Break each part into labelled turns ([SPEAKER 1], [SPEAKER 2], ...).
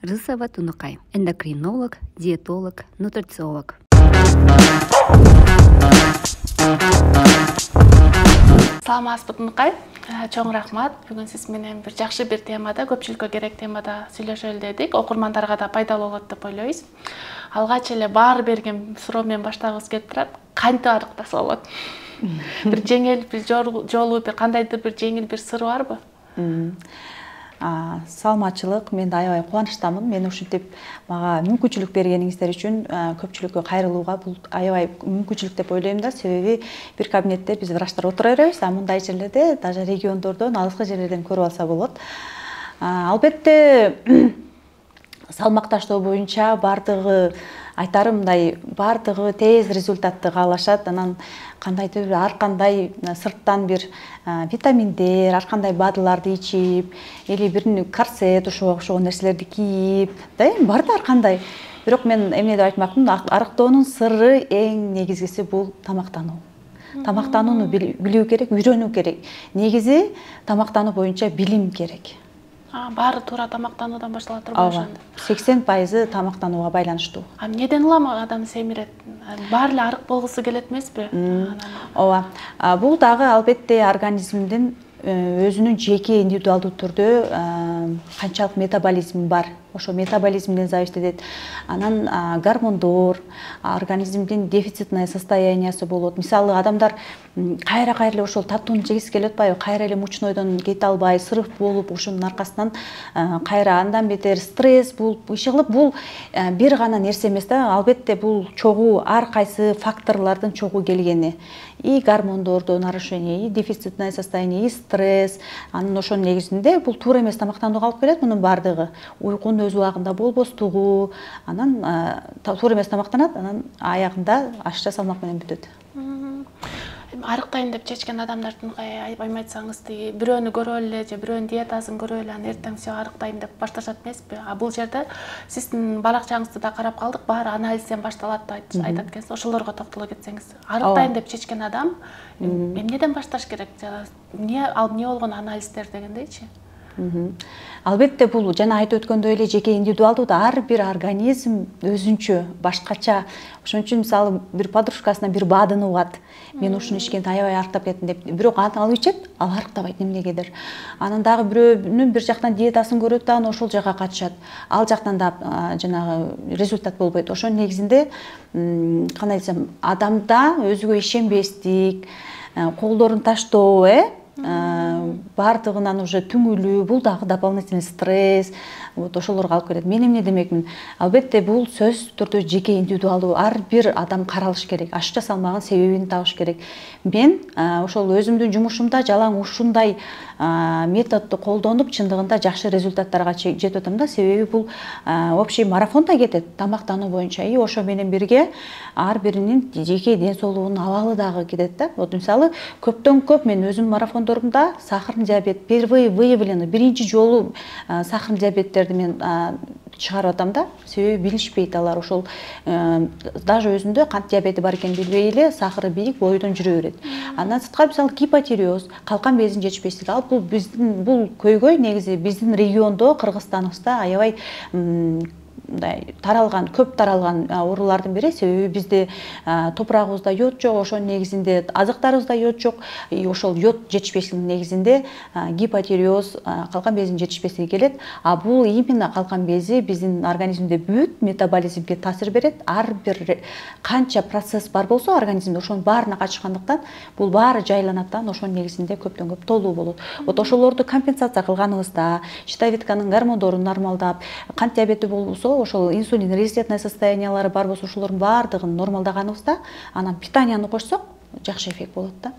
[SPEAKER 1] Рысова Тунукай, эндокринолог, диетолог, нутрициолог.
[SPEAKER 2] Саламатсызбы Тунукай, чоң рахмат. Бүгүн сиз менен бир жакшы бир темада, көпчүлүккө керек темада сүйлөшөлү дедик. Окурмандарга да пайдалуу болот деп ойлойбуз. Алгач эле баары берген суроо менен баштагыбыз келип турат. Кантип арыктаса болот? Бир жеңил, бир жолу, бир кандайдыр бир жеңил бир сыры барбы?
[SPEAKER 3] Саламатчылык, мен аябай кубанычтамын. Мен ушинтип мага мүмкүнчүлүк бергениңиздер үчүн көпчүлүккө кайрылууга бул аябай мүмкүнчүлүк деп ойлойм да. Себеби бир кабинетте биз врачтар отура беребиз, а мындай жерлерде, даже региондордон, алыскы жерлерден көрүп алса болот. Албетте салмакташтоо боюнча бардыгы айтарым мындай, бардыгы тез результатты каалашат. Анан кандайдыр ар кандай сырттан бир витаминдер, ар кандай бадыларды ичип, или бир корсет ошого окшогон нерселерди кийип, да эми бар да ар кандай. Бирок мен эмне деп айтмакмын, арыктоонун сырры эң негизгиси бул тамактануу. Тамактанууну билүү керек, үйрөнүү керек. Негизи тамактануу боюнча билим керек.
[SPEAKER 2] Баары туура тамактануудан баштала турбайбы ошондо?
[SPEAKER 3] 80% тамактанууга байланыштуу.
[SPEAKER 2] Эмнеден улам адам семирет? Баары эле арык болгусу келет эмеспи?
[SPEAKER 3] Ооба. Бул дагы албетте организмдин өзүнүн жеке индивидуалдуу түрдө канчалык метаболизм бар. Ошо метаболизмден зависит этет. Анан гормондор, организмдин дефицитное состояниясы болот. Мисалы адамдар кайра эле ошол таттууну жегиси келип атпайбы? Кайра эле мучнойдон кете албай, сырыф болуп, ошонун аркасынан кайра андан бетер стресс болуп, иши бул бир гана нерсе эмес да. Албетте бул чогуу ар кайсы факторлордун чогуу келгени. И гормондордо нарушение, и дефицитное состояние, и стресс. Анын ошонун негизинде бул туура эмес тамактанууга алып келет мунун бардыгы. Уйкунун өз убагында болбостугу, анан туура эмес тамактанат, анан аягында ашча салмак менен бүтөт.
[SPEAKER 2] Арыктайын деп чечкен адамдардын айбай айтсаңыз, бирөөнү көрүп эле же бирөөнүн диетасын көрүп эле анан эртең все арыктайм деп башташат эмеспи? Бул жерде сиздин балакчаңызды да карап калдык, баары анализден башталат деп айтат экенсиз. Ошолорго токтоло кетсеңиз. Арыктайын деп чечкен адам эмнеден башташ керек? Эмне болгон анализдер дегендейчи?
[SPEAKER 3] Албетте бул жана айтып өткөндөй эле жеке индивидуалдуу да, ар бир организм өзүнчө, башкача. Ошон үчүн мисалы бир подружкасынан бир баадын угат. Мен ушуну ичкенде аябай арыктап кеттим деп. Бирок аны алып ичет, ал арыктабайт эмнегедир. Анан дагы бирөөнүн бир жактан диетасын көрөт да, аны ошол жакка катышат. Ал жактан да жанагы результат болбойт. Ошонун негизинде кандай десем, адамда өзүгө ишенбестик, колдорун таштоо, бардыгынан уже түңүлүү, бул дагы дополнительный стресс, ошолорго алып келет. Мен эмне демекмин? Албетте бул сөзсүз түрдө жеке индивидуалдуу ар бир адам каралыш керек. Ашча салмагын себебин табыш керек. Мен ошол өзүмдүн жумушумда жалаң ушундай методду колдонуп, чындыгында жакшы результаттарга жетип атам да. Себеби бул общий марафонда кетет тамактануу боюнча. И ошо менен бирге ар биринин жеке ден соолугунун абалы дагы кетет да. Вот мисалы көптөн көп мен өзүмдүн марафондорумда сахарный диабет впервые выявлено, биринчи жолу сахарный диабеттерди мен чыгарып атам да. Себеби билишпейт алар, ошол даже өзүндө кант диабети бар экенин билбей эле сахары бийик бойдон жүрө берет. Андан сырткары мисалы гипотиреоз, калкан безинин жетишпештиги, ал бул биздин бул көйгөй негизи биздин региондо, Кыргызстаныбызда аябай таралган, көп таралган оорулардын бири. Себеби бизде топурагыбызда йод жок, ошонун негизинде азыктарыбызда йод жок. И ошол йод жетишпештигинин негизинде гипотиреоз, калкан безинин жетишпештиги келет. А бул именно калкан бези биздин организмде бүт метаболизмге таасир берет. Ар бир канча процесс бар болсо организмде ошонун баарына катышкандыктан бул баары жайланат да, ошонун негизинде көптөн көп толуу болот. Вот ошолорду компенсация кылганыбызда, щитовидканын гормондорун нормалдап, кант диабети болсо ошол инсулин резистентное состояниялары бар болсо ошолордун баардыгын нормалдаганыбызда, анан питанияны кошсок, жакшы эффект болот да.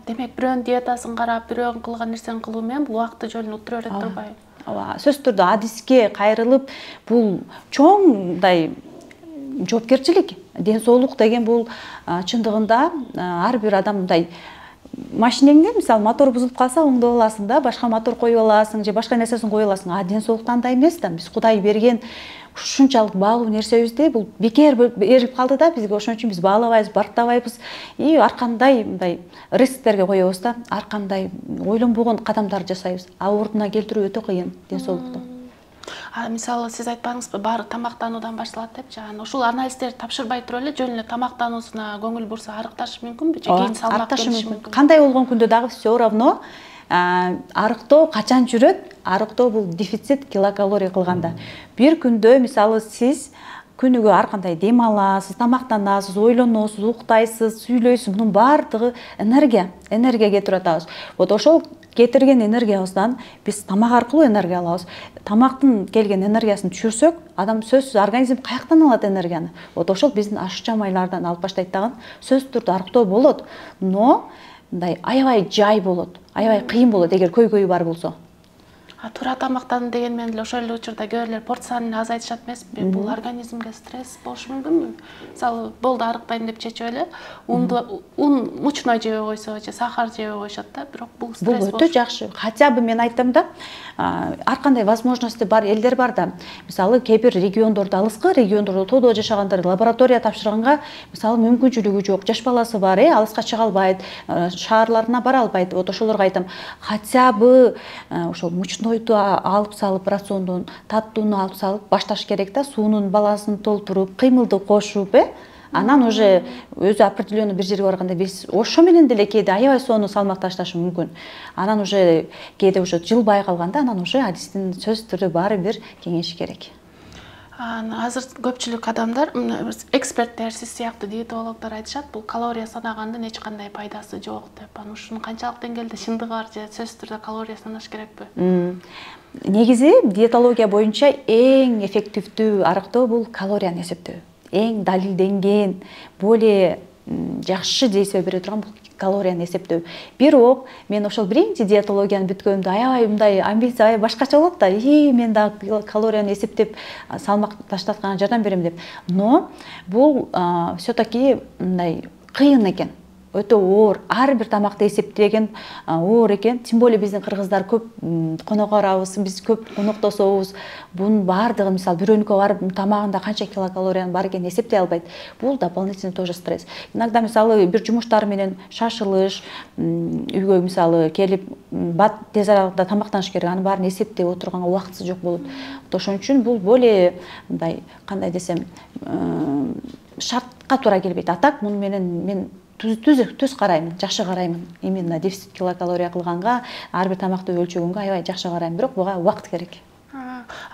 [SPEAKER 2] Демек, бирөөнүн диетасын карап, бирөөнүн кылган нерсени кылуу менен бул убакытты жолун утура берет турбайбы?
[SPEAKER 3] Ооба, сөзсүз түрдө адиске кайрылып, бул чоң мындай жоопкерчилик. Ден соолук деген бул чындыгында ар бир адам мындай машинеңде мисалы мотор бузулуп калса оңдоп аласың да, башка мотор коюп аласың же башка нерсесин коюп аласың. А ден соолуктан андай эмес да. Биз Кудай берген ушунчалык баалуу нерсебизди бул бекер берилип калды да бизге. Ошон үчүн биз баалабайбыз, бартабайбыз и ар кандай мындай рисктерге коебуз да, ар кандай ойлонбогон кадамдар жасайбыз. А ордуна келтирүү өтө кыйын ден соолукту.
[SPEAKER 2] Мисалы сиз айтпадыңызбы, баары тамактануудан башталат депчи. Ушул анализдер тапшырбай туруп эле жөн эле тамактануусуна көңүл бурса арыкташы мүмкүнбү? Же кийин салмак келиши мүмкүн?
[SPEAKER 3] Кандай болгон күндө дагы все равно арыктоо качан жүрөт? Арыктоо бул дефицит килокалория кылганда. Бир күндө мисалы сиз күнүгө ар кандай дем аласыз, тамактанасыз, ойлоносуз, уктайсыз, сүйлөйсүз, мунун баардыгы энергия кетирип атабыз. Вот ошол кетирген энергиябыздан биз тамак аркылуу энергия алабыз. Тамактын келген энергиясын түшүрсөк, адам сөзсүз организм каяктан алат энергияны? Вот ошол биздин ашыкча майлардан алып баштайт дагы сөзсүз түрдө арыктоо болот. Но мындай аябай жай болот, аябай кыйын болот эгер көйгөйү бар болсо.
[SPEAKER 2] Туура тамактан деген менен ошол эле учурда кээ бирлер порцияны азайтышат эмеспи? Бул организмге стресс болушу мүмкүнбү? Мисалы, болду арыктайм деп чечип эле, ун мучной жебей койсо же сахар жебей коюшат да, бирок бул стресс.
[SPEAKER 3] Бул өтө жакшы. Хотя бы мен айтам да, ар кандай возможности бар элдер бар да. Мисалы, кээ бир региондордо, алыскы региондордо тоодо жашагандар лаборатория тапшырганга, мисалы, мүмкүнчүлүгү жок, жаш баласы бар, алыска чыга албайт, шаарларына бара албайт. Вот ошолорго айтам, хотя бы ошол мучной алып салып, рациондон таттууну алып салып башташ керек да, суунун балансын толтуруп, кыймылды кошуп, анан уже өзү определенный бир жерге барганда биз ошо менен деле кээде аябай сонун салмак ташташы мүмкүн. Анан уже кээде уже жылбай калганда, анан уже адистин сөзсүз түрдө баары бир кеңеши керек.
[SPEAKER 2] Азыр көпчүлүк адамдар, эксперттер, сиз сыяктуу диетологдор айтышат, бул калория санагандын эч кандай пайдасы жок деп. Ушунун канчалык деңгээлде чындыгы бар же сөзсүз түрдө калория санаш керекпи?
[SPEAKER 3] Негизи диетология боюнча эң эффективдүү арыктоо бул калорияны эсептөө. Эң далилденген, более жакшы действие бере турган бул калорияны эсептөө. Бирок мен ошол биринчи диетологияны бүткөндө аябай мындай амбиция башкача болот да. Мен дагы калорияны эсептеп салмак таштатканга жардам берем деп. Но бул все-таки мындай кыйын экен. Өтө оор, ар бир тамакты эсептеген оор экен. Тем более биздин кыргыздар көп конокко барабыз, биз көп коноктособуз. Бунун баардыгы, мисалы, бирөөнүккө барып тамагында канча килокалорияны бар экенин эсептей албайт. Бул дополнительный тоже стресс. Иногда, мисалы, бир жумуштар менен шашылыш, үйгө мисалы келип тез аралыкта тамактаныш керек, анын баарын эсептеп отурганга убактысы жок болот. Ошон үчүн бул более мындай, кандай десем, шартка туура келбейт. А так муну менен мен түз караймын, жакшы караймын. Именно дефицит килокалория кылганга, ар бир тамакты өлчөгөнгө аябай жакшы карайм, бирок буга убакыт керек.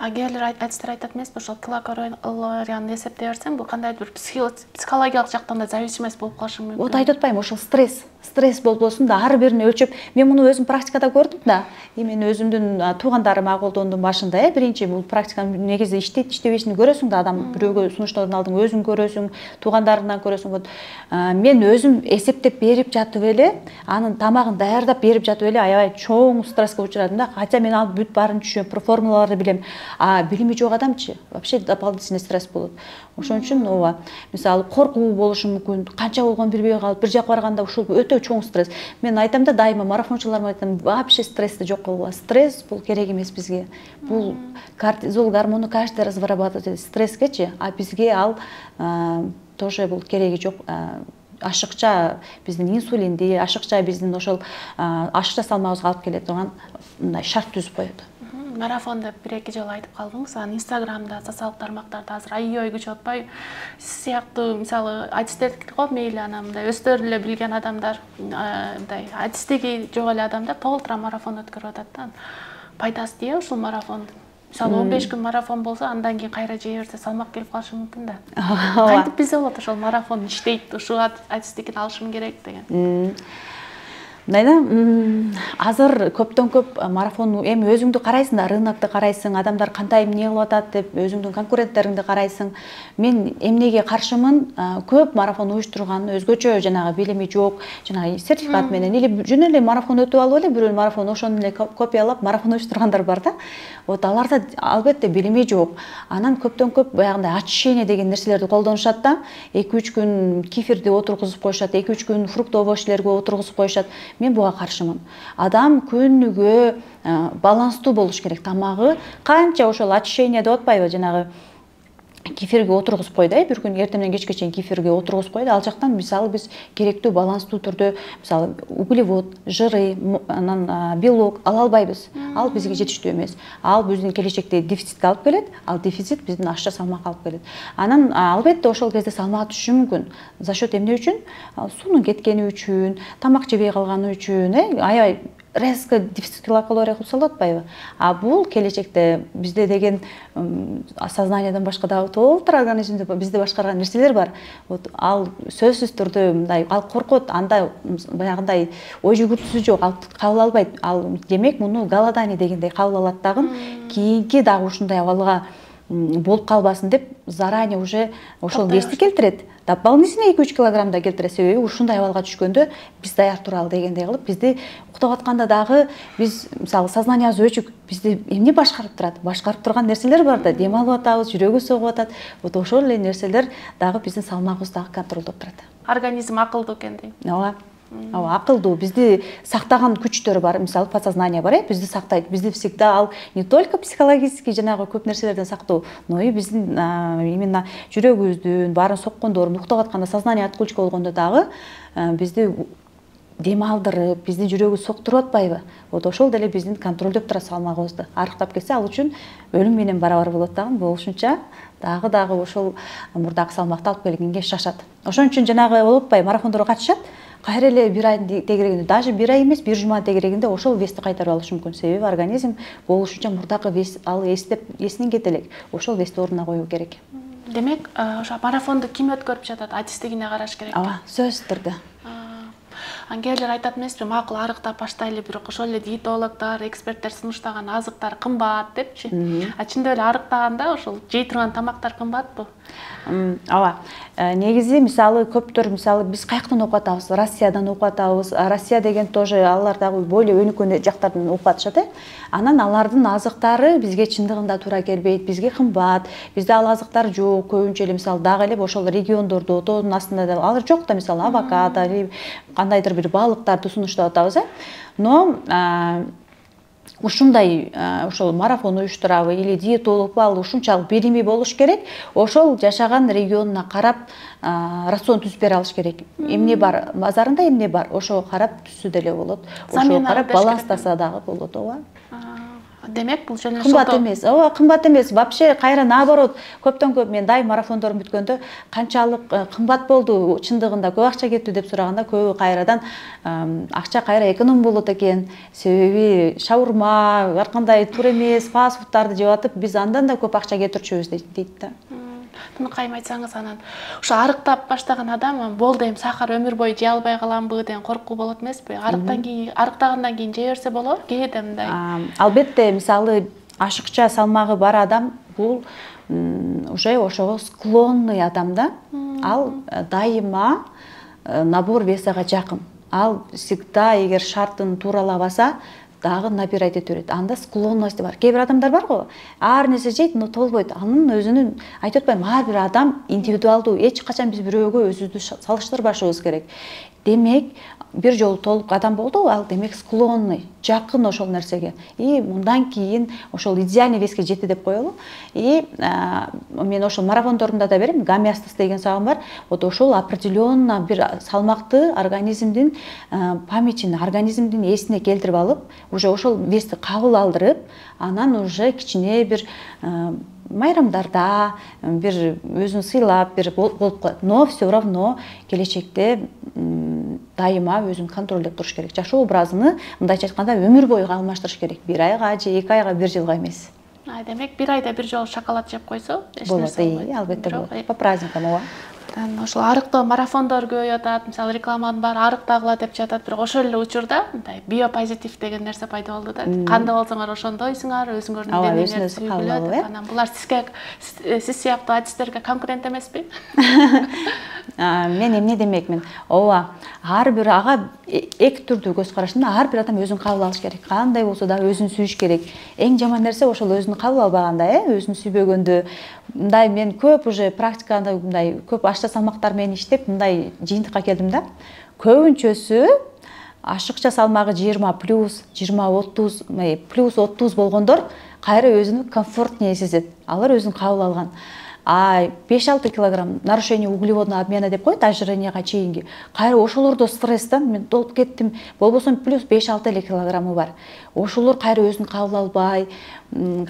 [SPEAKER 2] Кээрлер адистер айтат эмеспи, ошол килокалорияны эсептей берсең, бул кандайдыр психологиялык жактан да зависимость болуп калышы мүмкүн.
[SPEAKER 3] Вот айтып атпайм, ошол стресс болбосун да, ар бирин өлчөп, мен муну өзүм практикада көрдүм да. Мен өзүмдүн туугандарыма колдондум башында, биринчи бул практиканы негизи иштейт, иштебешин көрөсүң да, адам бирөөгө сунуштоодон алдың өзүң көрөсүң, туугандарыңдан көрөсүң. Вот мен өзүм эсептеп берип жатып эле, анын тамагын даярдап берип жатып эле аябай чоң стресске учурадым да. Хотя мен ал бүт баарын түшүнөм, формулаларды билем. А билими жок адамчы вообще дополнительный стресс болот. Ошон үчүн ооба, мисалы, коркуу болушу мүмкүн, канча болгонун билбей калып, бир жака барганда ушул өтө чоң стресс. Мен айтам да, дайыма марафончуларга айтам, вообще стрессти жок кылгыла. Стресс бул керек эмес бизге. Бул кортизол гормону каждый раз вырабатывает стresskечи, а бизге ал тоже бул кереги жок. Ашыкча биздин инсулинди, ашыкча биздин ошол ашыкча салмагыбызга алып келе турган мындай шарт түзүп коет.
[SPEAKER 2] Марафон деп бир-эки жолу айтып калдыңыз. Инстаграмда, социалдык тармактарда азыр аябай күчүп атпайбы? Сиз сыяктуу, мисалы, адистердики го мейли анан мындай өздөрү эле билген адамдар, мындай адистиги жок эле адамдар толтура марафон өткөрүп атат да. Пайдасы тие ушул марафон? Мисалы, 15 күн марафон болсо, андан кийин кайра жей берсе салмак келип калышы мүмкүн да. Кантип билсе болот ошол марафон иштейт, ушул адистикин алышым керек деген? Азыр көптөн көп марафон, эми өзүңдү карайсың да, рынокты карайсың, адамдар кандай эмне кылып атат деп, өзүңдүн конкуренттериңди карайсың. Мен эмнеге каршымын? Көп марафон уюштурган, өзгөчө жанагы билими жок, жанагы сертификат менен или жөн эле марафон өтүп алып эле бирөө марафон ошону эле копиялап марафон уюштургандар бар да. Вот аларда албетте билими жок. Анан көптөн көп баягындай очищение деген нерселерди колдонушат да. 2-3 күн кефирди отургузуп коюшат, 2-3 күн фрукт овощлерге отургузуп коюшат. Мен буга каршымын. Адам күнүгө баланстуу болуш керек тамагы. Канча ошол очищение деп атпайбы, жанагы
[SPEAKER 3] кефирге отургузуп койду, бир күн эртемден кечке чейин кефирге отургузуп койду. Ал жактан мисалы биз керектүү баланстуу түрдө мисалы углевод, жыры, анан белок ала албайбыз. Ал бизге жетиштүү эмес. Ал биздин келечекте дефицитке алып келет. Ал дефицит биздин ашча салмакка алып келет. Анан албетте ошол кезде салмак түшүшү мүмкүн. За счет эмне үчүн? Суунун кеткени үчүн, тамак жебей калганы үчүн, аябай резко дефицит килокалория кылса атпайбы? А бул келечекте бизде деген сознаниядан башка дагы толтур организмде бизди башкарган нерселер бар. Вот ал сөзсүз түрдө мындай ал коркот, анда баягындай ой жүгүртүүсү жок, ал кабыл албайт. Ал демек муну голодание дегендей кабыл алат дагы, кийинки дагы ушундай абалга болуп калбасын деп заранее уже ошол вести келтирет. Дополнительно 2-3 килограммда келтирет. Себеби ушундай абалга түшкөндө биз даяр туралы дегендей кылып бизди уктап атканда дагы биз мисалы сознаниябыз өчүк, бизди эмне башкарып турат? Башкарып турган нерселер бар да, дем алып атабыз, жүрөгү согуп атат. Вот ошол эле нерселер дагы биздин салмагыбызды дагы контролдоп турат.
[SPEAKER 2] Организм акылдуу экен дейм.
[SPEAKER 3] Ооба, акылдуу, бизди сактаган күчтөр бар, мисалы подсознание бар, бизди сактайт. Бизди всегда ал не только психологический жанагы көп нерселерден сактоо, но и биздин именно жүрөгүбүздүн баарын соккондорун уктап атканда сознание отключка болгондо дагы бизди дем алдырып, биздин жүрөгү соктуруп атпайбы? Вот ошол деле биздин контролдоп турат салмагыбызды. Арыктап кетсе, ал үчүн өлүм менен барабар болот дагы. Болушунча дагы ошол мурдагы салмакты алып келгенге шашат. Ошон үчүн жанагы болуп атпайбы, марафондорго катышат. Кайра эле бир ай тегерегинде, даже бир ай эмес, бир жума тегерегинде ошол вести кайтарып алышы мүмкүн. Себеби организм болушунча мурдагы вес ал эсинен кете элек. Ошол вести ордуна коюу керек.
[SPEAKER 2] Демек, ошо марафонду ким өткөрүп жатат? Адистигине караш керек.
[SPEAKER 3] Ооба, сөзсүз түрдө.
[SPEAKER 2] Кээделер айтат эмеспи, макул арыктап баштайлы, бирок ошол эле диетологдор, эксперттер сунуштаган азыктар кымбат депчи. Чындап эле арыктаганда ошол жей турган тамактар кымбатпы?
[SPEAKER 3] Ооба. Негизи мисалы көптөр мисалы биз каяктан окуп атабыз? Россиядан окуп атабыз. Россия деген тоже алар дагы более өнүккөн жактардан окуп атышат. Анан алардын азыктары бизге чындыгында туура келбейт, бизге кымбат. Бизде ал азыктар жок. Көбүнчө эле мисалы дагы эле ошол региондордо, тоонун астында да алар жок да, мисалы авокадо, кандайдыр бир балыктарды сунуштап атабыз, Но ушундай ошол марафон уюштурабы или диетолог ал ушунчалык билими болуш керек. Ошол жашаган регионуна карап рацион түзүп бере алыш керек. Эмне бар, базарында эмне бар, ошого карап түзсө деле болот. Ошого карап баланстаса дагы болот, ооба.
[SPEAKER 2] Демек, бул жөн эле
[SPEAKER 3] кымбат эмес. Ооба, кымбат эмес. Вообще кайра наоборот, көптөн көп мен дайым марафондорум бүткөндө канчалык кымбат болду, чындыгында көп акча кетти деп сураганда көбү кайрадан акча кайра эконом болот экен. Себеби шаурма, ар кандай туура эмес фастфудтарды жеп атып, биз андан да көп акча кетирчүбүз дейт да.
[SPEAKER 2] Тыныкайым айтсаңыз, анан ушу арыктап баштаган адам болду, эми сахар өмүр бою жей албай каламбы деген коркуу болот эмеспи? Арыктагандан кийин жей берсе болобу? Кээде мындай.
[SPEAKER 3] Албетте, мисалы ашыкча салмагы бар адам бул уже ошого склонный адам да. Ал дайыма набор весага жакын. Ал всегда эгер шартын тууралабаса, дагы набирать ете берет. Анда склонность бар. Кээ бир адамдар бар го, ар нерсе жейт, но толбойт. Анын өзүнүн айтып атпайм, ар бир адам индивидуалдуу. Эч качан биз бирөөгө өзүбүздү салыштырбашыбыз керек. Демек, бир жолу толук адам болду, ал демек склонный, жакын ошол нерсеге. И мындан кийин ошол идеальный веске жетти деп коелу. И мен ошол марафондорумда да берем, гомеостаз деген сагым бар. Вот ошол определенно бир салмакты организмдин памятine, организмдин эсине келтирип алып, уже ошол вести кабыл алдырып, анан уже кичине бир майрамдарда бир өзүн сыйлап бир болуп калат. Но все равно келечекте дайыма өзүн контролдоп туруш керек. Жашоо образыны мындайча айтканда өмүр бою алмаштырыш керек. 1 айга же 2 айга, 1 жылга эмес.
[SPEAKER 2] Демек, 1 айда бир жолу шоколад жеп койсо, эч нерсе
[SPEAKER 3] болбойт. Албетте болот. По праздникам ооба.
[SPEAKER 2] Ошол арыктоо марафондор көп атат, мисалы рекламанын баары арыктагыла деп жатат, бирок ошол эле учурда мындай биопозитив деген нерсе пайда болду да. Кандай болсоңор ошондойсуңар, өзүңөрдүн денеңер сүйгүлөт. Анан булар сиз сыяктуу адистерге конкурент эмеспи?
[SPEAKER 3] Мен эмне демекмин? Ооба, ар бир ага эки түрдүү көз карашымда ар бир адам өзүн кабыл алыш керек. Кандай болсо да өзүн сүйүш керек. Эң жаман нерсе ошол өзүн кабыл албаганда, өзүн сүйбөгөндө. Мындай мен көп уже практикада мындай көп ашча салмактар менен иштеп, мындай жыйынтыкка келдим да. Көбүнчөсү ашыкча салмагы 20 плюс 20-30 плюс 30 болгондор кайра өзүнү комфортнее сезет. Алар өзүн кабыл алган. А 5-6 килограмм нарушение углеводного обмена деп коет, ожиренияга чейинги. Кайра ошолордо стресстен мен толуп кеттим. Болбосо плюс 5-6 килограммы бар. Ошолор кайра өзүн кабыл албай,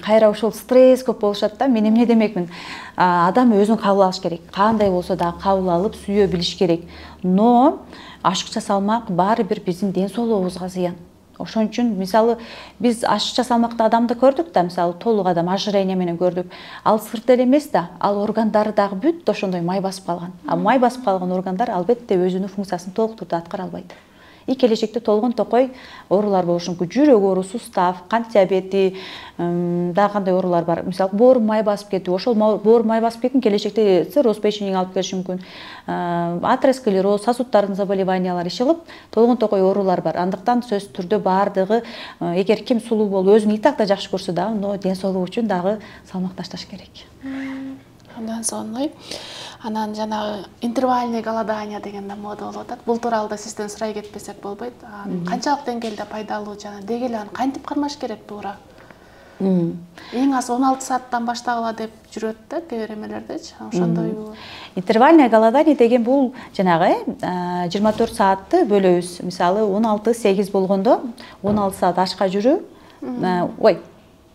[SPEAKER 3] кайра ошол стресс көп болушат да. Мен эмне демекмин? Адам өзүн кабыл алыш керек. Кандай болсо да кабыл алып, сүйө билиш керек. Но ашыкча салмак баары бир биздин ден соолугубузга зыян. Ошон үчүн мисалы биз ашыкча салмакта адамды көрдүк да, мисалы толук адам ожирение менен көрдүк. Ал сырт эле эмес да, ал органдары дагы бүт ошондой май басып калган. А май басып калган органдар албетте өзүнүн функциясын толук түрдө аткара албайт. И келечекте толгон токой оорулар болушу мүмкүн. Жүрөк оорусу, сустав, кант диабети, дагы кандай оорулар бар. Мисалы боор май басып кетүү. Ошол боор май басып кеткен келечекте цирроз печени алып келиши мүмкүн. Атеросклероз, сосудтардын заболеваниялары иши кылып, толгон токой оорулар бар. Андыктан сөзсүз түрдө баардыгы, эгер ким сулуу болуп, өзүн и так да жакшы көрсө дагы, но ден соолугу үчүн дагы салмак ташташ керек.
[SPEAKER 2] Андан соң анан жанагы интервальный голодание деген да мода болуп атат. Бул тууралуу да сизден сурай кетпесек болбойт. Канчалык деңгээлде пайдалуу жана деги эле аны кантип кармаш керек туура? Эң аз 16 сааттан баштагыла деп жүрөт да кээ бир эмелердечи. Ошондойбу?
[SPEAKER 3] Интервальное голодание деген бул жанагы 24 саатты бөлөбүз. Мисалы 16-8 болгондо 16 саат ашка жүрүү.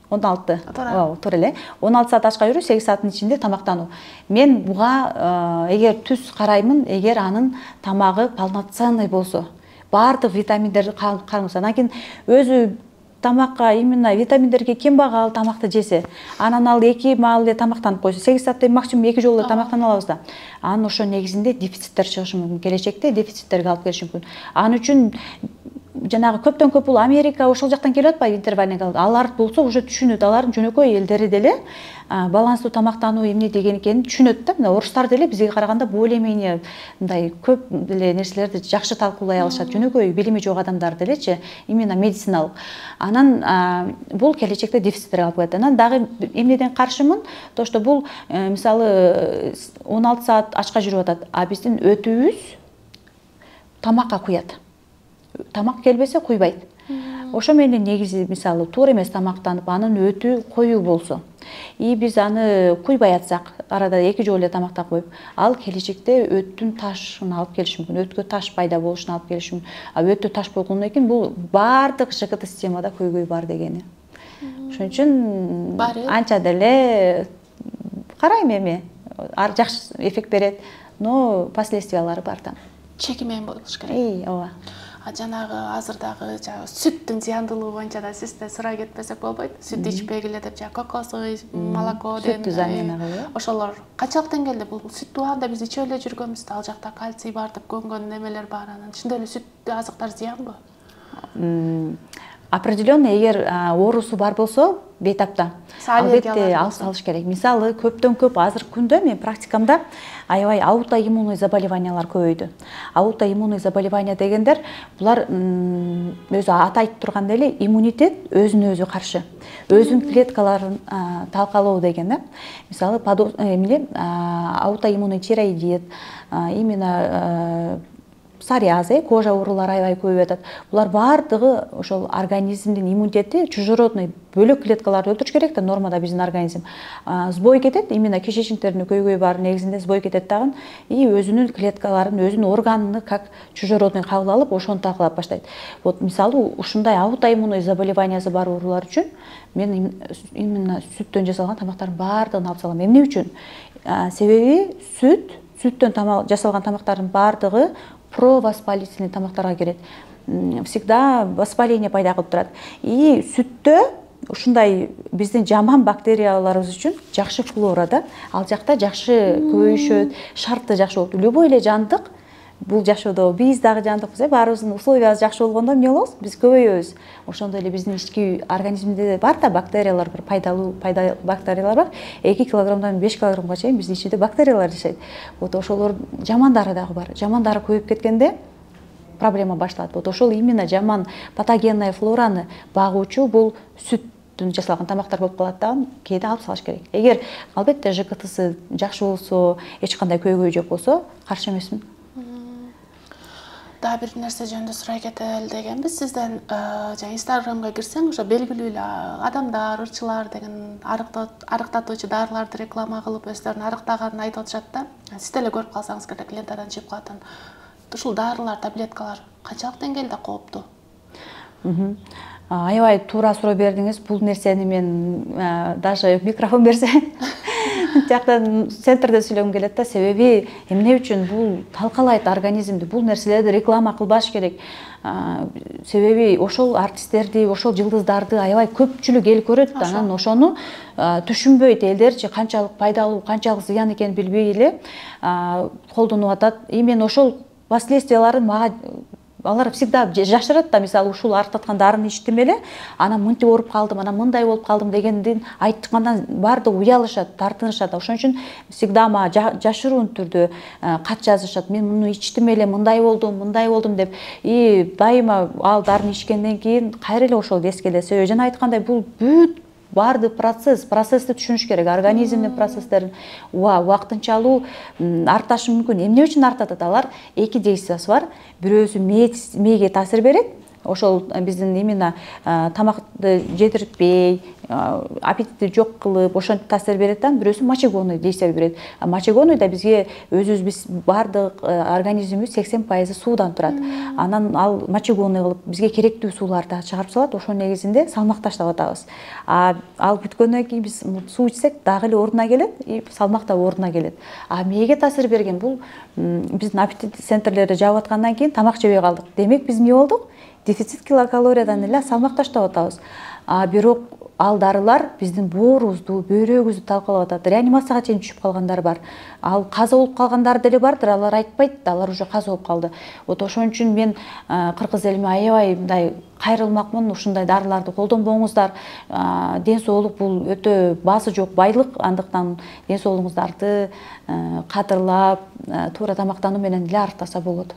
[SPEAKER 3] 16. Туура эле. 16 саат ашка жүрүү, 8 сааттын ичинде тамактануу. Мен буга эгер түз караймын, эгер анын тамагы полноценный болсо, баардык витаминдерди кармаса, анан кийин өзү тамакка именно витаминдерге кем багал тамакты жесе, анан ал 2 маал эле тамактанып койсо, 8 саатта максимум 2 жолу тамактана алабыз да. Анын ошо негизинде дефициттер чыгышы мүмкүн, келечекте дефициттерге алып келиши мүмкүн. Анын үчүн жанагы көптөн көп бул Америка ошол жактан келип атпайбы интервальный голодание. Алар болсо уже түшүнөт, алардын жөнөкөй элдери деле баланстуу тамактануу эмне деген экенин түшүнөт да. Мына орустар деле бизге караганда более-менее мындай көп деле нерселерди жакшы талкуулай алышат. Жөнөкөй билими жок адамдар делечи, именно медициналык. Анан бул келечекте дефициттерге алып келет. Анан дагы эмнеден каршымын? То, что бул мисалы 16 саат ачка жүрүп атат, а биздин өтүүбүз тамакка куят. Тамак келбесе куйбайт. Ошо менен негизи мисалы туура эмес тамактанып, анын өтүү коюу болсо, и биз аны куйбай атсак, арада 2 жолу эле тамактап коюп, ал келечекте өттүн ташын алып келиши мүмкүн, өткө таш пайда болушун алып келиши мүмкүн. А өттө таш болгондон кийин бул баардык ЖКТ системада көйгөй бар дегени. Ошон үчүн анча деле карайм эми, жакшы эффект берет, но последствиялары бар да.
[SPEAKER 2] Чеки менен болуш керек.
[SPEAKER 3] Ооба.
[SPEAKER 2] Жанагы азырдагы сүттүн зыяндуулугу боюнча да сизден сурай кетпесек болбойт. Сүт ичпегиле деп кокосу, молоко деген ошолор канчалык деңгээлде бул сүт убагында биз ичип эле жүргөнбүз да, ал жакта кальций бар деп көнгөн немелер бар. Анан чындап эле сүт азыктар зыянбы?
[SPEAKER 3] Определенно, эгер оорусу бар болсо, бейтапта албетте алып салыш керек. Мисалы, көптөн көп азыркы күндө мен практикамда аябай аутоиммунный заболеваниялар көбөйдү. Аутоиммунный заболевания дегендер, булар өзү аты айтып тургандай эле иммунитет өзүнө өзү каршы. Өзүнүн клеткаларын талкалоо деген да. Мисалы, аутоиммунный тироидит, именно псориаз, кожа оорулары аябай көбөйүп атат. Булар баардыгы ошол организмдин иммунитети чужеродный бөлөк клеткаларды өлтүрүш керек да, нормада биздин организм. Сбой кетет, именно кишечниктеринде көйгөй бар, негизинде сбой кетет дагы, и өзүнүн клеткаларын, өзүнүн органын как чужеродный кабыл алып, ошону талкалап баштайт. Вот мисалы ушундай аутоиммунный заболеваниясы бар оорулар үчүн мен именно сүттөн жасалган тамактардын баардыгын алып салам. Эмне үчүн? Себеби сүттөн жасалган тамактардын баардыгы провоспалительный тамактарга кирет. Всегда воспаление пайда кылып турат. И сүттө ушундай биздин жаман бактерияларыбыз үчүн жакшы флора да, ал жакта жакшы көбөйүшөт, шарты жакшы болот. Любой эле жандык бул жашоодо биз дагы жандыкпыз, баарыбыздын условиябыз жакшы болгондо эмне болобуз? Биз көбөйөбүз. Ошондой эле биздин ички организмде бар да бактериялар, бир пайдалуу бактериялар бар. 2 килограммдан 5 килограммга чейин биздин ичинде бактериялар жашайт. Вот ошолор жамандары дагы бар. Жамандары көбөйүп кеткенде проблема башталат. Вот ошол именно жаман патогенный флораны багуучу бул сүттүн жасалган тамактар болуп калат да, кээде алып салыш керек. Эгер албетте ЖКТсы жакшы болсо, эч кандай көйгөй жок болсо, каршы эмесмин.
[SPEAKER 2] да бир нерсе жөнүндө сурай кетели дегенбиз. Сизден жана Инстаграмга кирсең, ошо белгилүү эле адамдар, ырчылар деген арыктатуучу дарыларды реклама кылып, өздөрүнүн арыктаганын айтып атышат да. Сиз деле көрүп калсаңыз керек, лентадан чыгып калат. Ушул дарылар, таблеткалар канчалык деңгээлде кооптуу?
[SPEAKER 3] Аябай туура суроо бердиңиз. Бул нерсени мен даже микрофон берсе жактан центрде сүйлөгүм келет да. Себеби эмне үчүн бул талкалайт организмди, бул нерселерди реклама кылбаш керек. Себеби ошол артисттерди, ошол жылдыздарды аябай көпчүлүк эл көрөт. Анан ошону түшүнбөйт элдерчи канчалык пайдалуу, канчалык зыян экенин билбей эле колдонуп атат. И мен ошол последствияларын мага алар всегда жашырат да. Мисалы ушул арыктаткан дарыны ичтим эле, анан мынтип ооруп калдым, анан мындай болуп калдым дегендин айткандан баардыгы уялышат, тартынышат. Ошон үчүн всегда мага жашыруун түрдө кат жазышат. Мен муну ичтим эле, мындай болдум деп. И дайыма ал дарыны ичкенден кийин кайра эле ошол эске келет. Себеби жана айткандай бул бүт баардык процессти түшүнүш керек. Организмдин процесстерин убактынчалуу арташы мүмкүн. Эмне үчүн артат? Алар эки действиясы бар. Бирөөсү мээге таасир берет. Ошол биздин именно тамакты жедиртпей, аппетитти жок кылып, ошентип таасир берет да. Бирөөсү мочегонный действия берет. Мочегонный да бизге өзүбүз баардык организмибиз 80% суудан турат. Анан ал мочегонный кылып бизге керектүү сууларды чыгарып салат. Ошонун негизинде салмак таштап атабыз. Ал бүткөндөн кийин биз суу ичсек дагы эле ордуна келет, и салмак да ордуна келет. Мээге таасир берген бул биздин аппетит центрлерди жаап аткандан кийин тамак жебей калдык. Демек биз эмне болдук? Дефицит килокалориядан эле салмак таштап атабыз. Бирок ал дарылар биздин боорубузду, бөйрөгүбүздү талкалап атат. Реанимацияга чейин түшүп калгандар бар. Ал каза болуп калгандар деле бардыр. Алар айтпайт, алар уже каза болуп калды. Ошон үчүн мен кыргыз элиме аябай мындай кайрылмакмын. Ушундай дарыларды колдонбоңуздар. Ден соолук бул өтө баасы жок байлык. Андыктан ден соолугуңуздарды кадырлап, туура тамактануу менен эле арыктаса болот.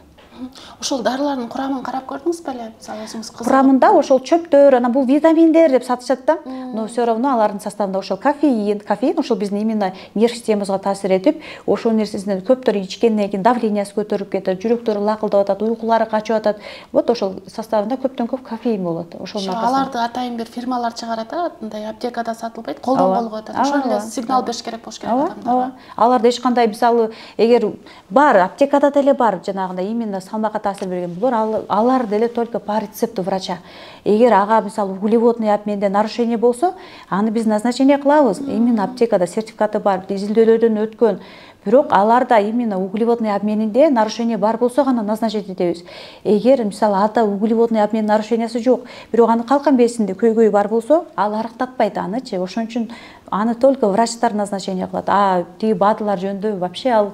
[SPEAKER 2] Ошол дарылардын курамын карап көрдүңүз беле? Мисалы өзүңүз кызыгып.
[SPEAKER 3] Курамында ошол чөптөр, анан бул витаминдер деп сатышат да. Но все равно алардын составында ошол кофеин ошол биздин именно нерв системабызга таасир этип, ошол нерсесинен көптөр ичкенден кийин давлениясы көтөрүп кетет, жүрөктөрү лакылдап атат, уйкулары качып атат. Вот ошол составында көптөн көп кофеин болот. Ошол
[SPEAKER 2] аларды атайын бир фирмалар чыгарат, мындай аптекада сатылбайт, колдонгонго атат. Ошол эле сигнал бериш керек болуш керек адамдарга.
[SPEAKER 3] Аларда эч кандай мисалы эгер бар, аптекада деле бар жанагындай именно салмакка таасир берген булар, алар деле только по рецепту врача. Эгер ага мисалы углеводный обменде нарушение болсо, аны биз назначение кылабыз. Именно аптекада сертификаты бар, изилдөөлөрдөн өткөн. Бирок аларда именно углеводный обменинде нарушение бар болсо гана назначить этебиз. Эгер мисалы ада углеводный обмен нарушениясы жок, бирок аны калкан безинде көйгөй бар болсо, ал арыктатпайт анычы. Ошон үчүн аны только врачтар назначение кылат. Тиги БАДылар жөнүндө вообще ал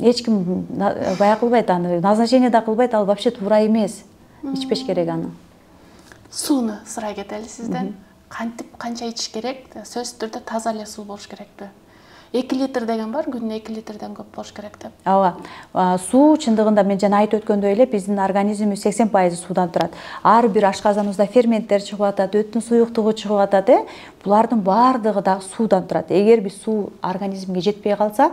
[SPEAKER 3] эч ким бая кылбайт, аны назначение да кылбайт, ал вообще туура эмес. Ичпеш керек аны.
[SPEAKER 2] Сууну сурай кетели сизден. Кантип канча ичиш керек? Сөзсүз түрдө таза эле суу болуш керекпи? 2 литр деген бар, күнүнө 2 литрден көп болуш керек деп.
[SPEAKER 3] Суу чындыгында мен жана айтып өткөндөй эле биздин организмибиз 80% суудан турат. Ар бир ашказаныбызда ферменттер чыгып атат, өттүн суюктугу чыгып атат, булардын баардыгы дагы суудан турат. Эгер биз суу организмге жетпей калса,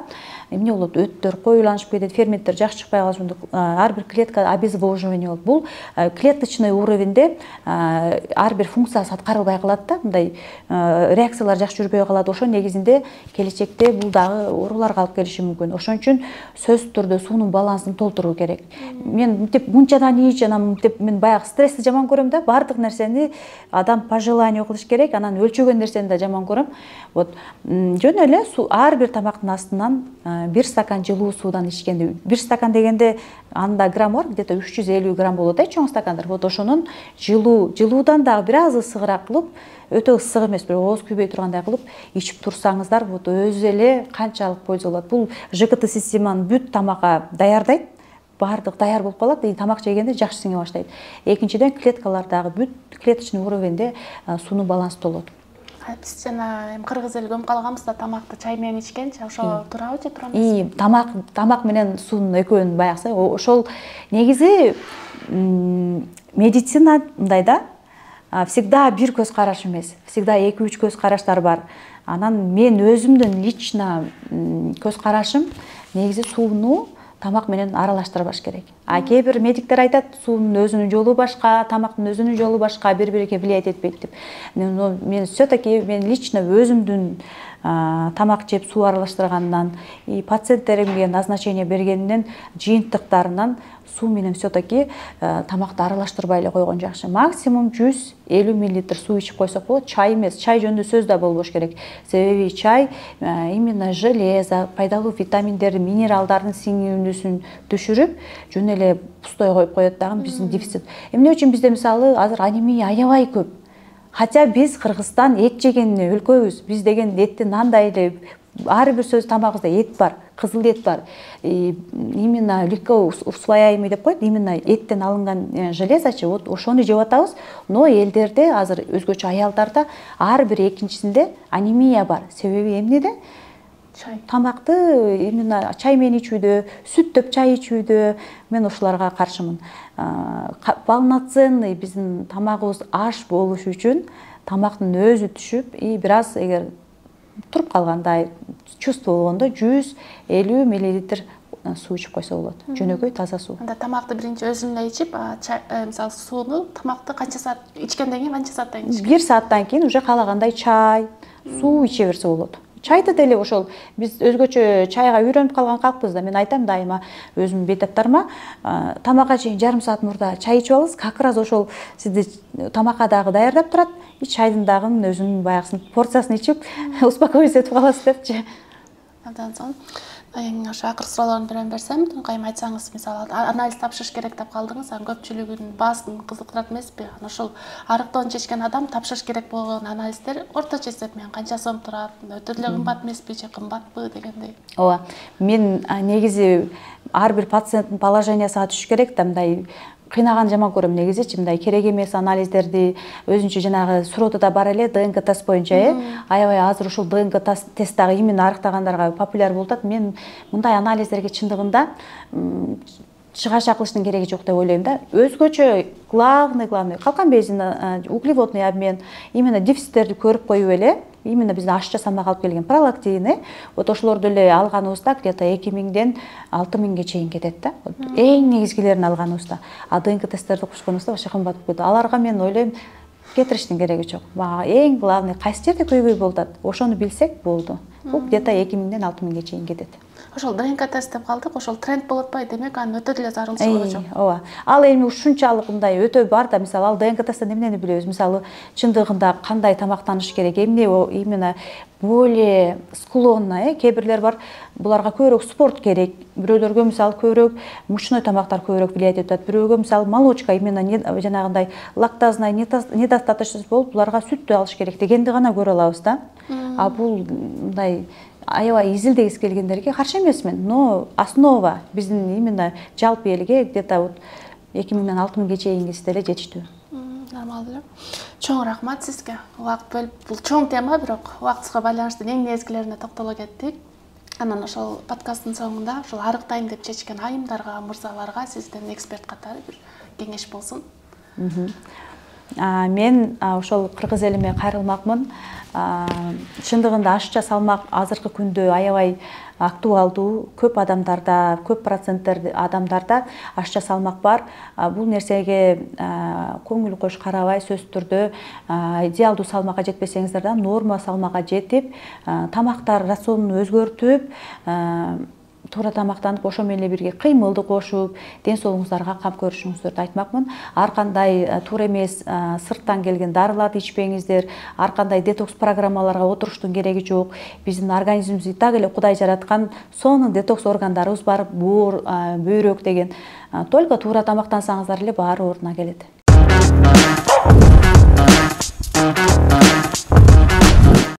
[SPEAKER 3] эмне болот? Өттөр коюланышып кетет, ферменттер жакшы чыкпай калышы, ар бир клетка обезвоживание болот. Бул клеточный уровеньде ар бир функциясы аткарылбай калат да, мындай реакциялар жакшы жүрбөй калат. Ошон негизинде келечекте бул дагы ооруларга алып келиши мүмкүн. Ошон үчүн сөзсүз түрдө суунун балансын толтуруу керек. Мен мынтип мунчадан ич, анан мынтип мен баягы стрессти жаман көрөм да, баардык нерсени адам по желанию кылыш керек, анан өлчөгөн нерсени да жаман көрөм. Вот жөн эле ар бир тамактын астынан 1 стакан жылуу суудан ичкенде, 1 стакан дегенде анда грамм бар, где-то 350 грамм болот, чоң стакандар. Вот ошонун жылуудан дагы бир аз ысыгыраак кылып, өтө ысык эмес, бирок ооз күйбөй тургандай кылып ичип турсаңыздар, вот өзү эле канчалык польза болот. Бул ЖКТ системаны бүт тамакка даярдайт, баардык даяр болуп калат, тамак жегенде жакшы сиңе баштайт. Экинчиден клеткалардагы бүт клеточный уровеньде суунун балансы толот.
[SPEAKER 2] Биз жана кыргыз эли көмүп калганбыз да, тамакты чай менен ичкенчи, ошо туурабы же туура эмес?
[SPEAKER 3] Тамак менен суунун экөөнүн баягысы ошол негизи медицина мындай да, всегда бир көз караш эмес, всегда 2-3 көз караштар бар. Анан мен өзүмдүн лично көз карашым негизи сууну тамак менен аралаштырбаш керек. Кээ бир медиктер айтат, суунун өзүнүн жолу башка, тамактын өзүнүн жолу башка, бири-бириге влиять этпейт деп. Мен все-таки лично өзүмдүн тамак жеп суу аралаштыргандан, пациенттеримге назначение бергенден, жыйынтыктарынан суу менен все-таки тамакты аралаштырбай эле койгон жакшы. Максимум 150 мл суу ичип койсок болот. Чай эмес, чай жөнүндө сөз да болбош керек. Себеби чай именно железо, пайдалуу витаминдерди, минералдардын сиңүүнүсүн түшүрүп, жөн эле пустой коюп коет дагы биздин дефицит. Эмне үчүн бизде мисалы азыр анемия аябай көп. Хотя биз Кыргызстан эт жеген өлкөбүз. Биз деген этти нандай эле ар бир сөз тамагыбызда эт бар, кызыл эт бар. Именно легко усвояемый деп коет, именно эттен алынган железочу, вот ошону жеп атабыз. Но элдерде азыр өзгөчө аялдарда ар бир экинчисинде анемия бар. Себеби эмнеде? Тамакты именно чай менен ичүүдө, сүттөп чай ичүүдө мен ошолорго каршымын. Полноценный биздин тамагыбыз аш болуш үчүн тамактын өзү түшүп, бир аз эгер туруп калгандай чувство болгондо 150 мл суу ичип койсо болот. Жөнөкөй таза суу.
[SPEAKER 2] Анда тамакты биринчи өзүн эле ичип, мисалы сууну тамакты канча саат ичкенден кийин канча сааттан кийин?
[SPEAKER 3] 1 сааттан кийин уже каалагандай чай, суу иче берсе болот. Чайды деле ошол биз өзгөчө чайга үйрөнүп калган калкпыз да. Мен айтам дайыма өзүмдүн бейтаптарыма, тамакка чейин жарым саат мурда чай ичип алыңыз, как раз ошол сизди тамакка дагы даярдап турат, чайдын дагы өзүнүн баягысын порциясын ичип, успокоиться этип каласыз депчи.
[SPEAKER 2] Андан соң ошо акыркы суроолордун бирин берсем, Туңкайым айтсаңыз, мисалы анализ тапшырыш керек деп калдыңыз, көпчүлүгүнүн баасын кызыктырат эмеспи? Ошол арыктоон чечкен адам тапшырыш керек болгон анализдер орточо эсеп менен канча сом турат? Өтө деле кымбат эмеспи же кымбатпы дегендей.
[SPEAKER 3] Ооба. Мен негизи ар бир пациенттин положениясына түшүш керек да, мындай кыйнаган жаман көрөм негизичи, мындай керек эмес анализдерди өзүнчө жанагы суроодо да бар эле ДНК тест боюнча, аябай азыр ушул ДНК тест дагы именно арыктагандарга популяр болуп атат. Мен мындай анализдерге чындыгында чыгаш кылыштын кереги жок деп ойлойм да. Өзгөчө главный калкан безин углеводный обмен, именно дефициттерди көрүп коюп эле, именно биздин ашча салмак алып келген пролактин, вот ошолорду эле алганыбызда где-то 2000ден 6000ге чейин кетет да. Эң негизгилерин алганыбызда. ДНК тесттерди кошконубузда вообще кымбат болот. Аларга мен ойлойм кетириштин кереги жок. Мага эң главный кайсы жерде көйгөй болуп атат, ошону билсек болду. Бул где-то 2000ден 6000ге чейин кетет.
[SPEAKER 2] Ошол ДНК тест деп калдык, ошол тренд болуп атпайбы? Демек анын өтө деле зарылчылыгы болчу.
[SPEAKER 3] Ооба. Ал эми ушунчалык мындай өтө бар да, мисалы ал ДНК тесттен эмнени билебиз? Мисалы чындыгында кандай тамактаныш керек, эмне именно более склонно, кээ бирлер бар, буларга көбүрөөк спорт керек, бирөөлөргө мисалы көбүрөөк мучной тамактар көбүрөөк влиять этет, бирөөгө мисалы молочка, именно жанагындай лактазная недостаточность болуп, буларга сүттү алыш керек дегенди гана көрө алабыз да. Бул мындай аябай изилдегиси келгендерге каршы эмесмин, но основа биздин именно жалпы элге где-то 2000ден 6000ге чейингиси деле жетиштүү.
[SPEAKER 2] Нормалдуу эле. Чоң рахмат сизге. Убакыт бөлүп, бул чоң тема, бирок убактыбызга байланыштуу эң негизгилерине токтоло кеттик. Анан ошол подкасттын соңунда ошол арыктайм деп чечкен айымдарга, мырзаларга сизден эксперт катары бир кеңеш болсун.
[SPEAKER 3] Мен ошол кыргыз элиме кайрылмакмын. Чындыгында ашча салмак азыркы күндө аябай актуалдуу, көп адамдарда, көп проценттер адамдарда ашча салмак бар. Бул нерсеге көңүл коюш карабай, сөзсүз түрдө идеалдуу салмакка жетпесеңиздер да норма салмакка жетип, тамактар рационун өзгөртүп, туура тамактанып, ошо менен бирге кыймылды кошуп, ден соолугуңуздарга кам көрүшүңүздөрдү айтмакмын. Ар кандай туура эмес сырттан келген дарыларды ичпеңиздер, ар кандай детокс программаларга отуруштун кереги жок. Биздин организмибизди так эле Кудай жараткан, сонун детокс органдарыбыз бар, буур, бөйрөк деген. Только туура тамактансаңыздар эле баары ордуна келет.